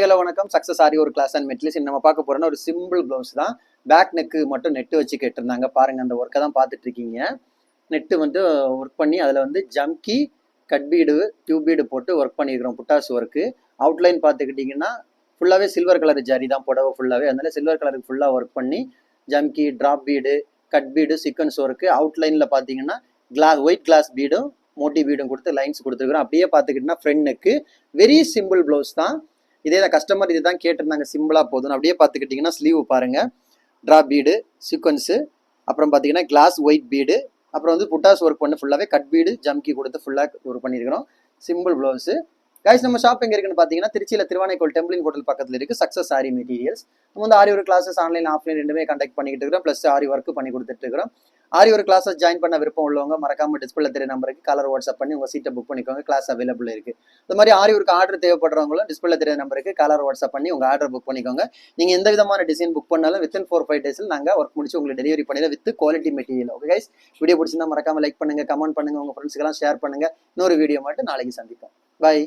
Hello வணக்கம். Success ஆரி ஒரு class and மெட்லிஸ் நம்ம பார்க்க போறோம்னா ஒரு சிம்பிள் ப்ளவுஸ் தான். பேக் நெக்கு மட்டும் நெட்டு வச்சு கேட்டிருந்தாங்க. பாருங்க, அந்த ஒர்க்கை தான் பார்த்துட்டு இருக்கீங்க. நெட்டு வந்து ஒர்க் பண்ணி அதில் வந்து ஜம்கி கட் பீடு டியூப் பீடு போட்டு ஒர்க் பண்ணியிருக்கிறோம். புட்டாஸ் ஒர்க்கு அவுட்லைன் பார்த்துக்கிட்டிங்கன்னா ஃபுல்லாகவே சில்வர் கலர் ஜரி தான் புடவை ஃபுல்லாகவே. அதனால சில்வர் கலருக்கு ஃபுல்லாக ஒர்க் பண்ணி ஜம்கி drop bead cut bead sequence work அவுட்லைனில் பார்த்தீங்கன்னா ஒயிட் கிளாஸ் பீடும் மோட்டி பீடும் கொடுத்து லைன்ஸ் கொடுத்துருக்குறோம். அப்படியே பார்த்துக்கிட்டிங்கன்னா front neck very simple blouse தான். இதே தான் கஸ்டமர் இதுதான் கேட்டிருந்தாங்க, சிம்பிளாக போதும். அப்படியே பார்த்துக்கிட்டிங்கன்னா ஸ்லீவ் பாருங்கள், ட்ராப் பீடு சீக்வன்ஸு, அப்புறம் பார்த்தீங்கன்னா கிளாஸ் ஒயிட் பீடு, அப்புறம் வந்து புட்டாஸ் ஒர்க் பண்ணி ஃபுல்லாகவே கட் பீடு ஜம்கி கொடுத்து ஃபுல்லாக ஒர்க் பண்ணியிருக்கிறோம். Simple blouse. கைஸ், நம்ம ஷாப் எங்கே இருக்குன்னு பார்த்தீங்கன்னா திருச்சியில் திருவானைக்கோள் டெம்பிளின் ஹோட்டல் பக்கத்தில் இருக்குது. சக்ஸஸ் ஆரி மெட்டீரியல்ஸ். நம்ம வந்து ஆரி ஒரு கிளாஸஸ் ஆன்லைன் ஆஃப்லைன் ரெண்டுமே கண்டக்ட் பண்ணிக்கிட்டு இருக்கிறோம். ப்ளஸ் ஆரி ஒர்க் பண்ணி கொடுத்துட்டு இருக்கிறோம். ஆரி ஒரு கிளாஸஸ் ஜாயின் பண்ண விருப்பம் உள்ளவங்க மறக்காம டிஸ்பிளே தெரிய நம்பருக்கு கலர் வாட்ஸ்அப் பண்ணி உங்கள் சீட்டை புக் பண்ணிக்கோங்க. கிளாஸ் அவைலபிள் இருக்குது. இந்த மாதிரி ஆரி ஒர்க்கு ஆர்டர் தேவைப்படுறவங்களும் டிஸ்பிளே தெரிய நம்பருக்கு கலர் வாட்ஸ்அப் பண்ணி உங்கள் ஆர்டர் புக் பண்ணிக்கோங்க. நீங்கள் எந்த விதமான டிசைன் புக் பண்ணாலும் வித்தின் 4-5 டேஸில் நாங்கள் ஒர்க் முடிச்சு உங்களுக்கு டெலிவரி பண்ணிடலாம் with quality material. Okay guys, video பிடிச்சிருந்தா மறக்காம லைக் பண்ணுங்கள், கமெண்ட் பண்ணுங்கள், உங்கள் ஃப்ரெண்ட்ஸ்க்கெல்லாம் ஷேர் பண்ணுங்கள். இன்னொரு வீடியோ மட்டும் நாளைக்கு சந்திப்போம். பை.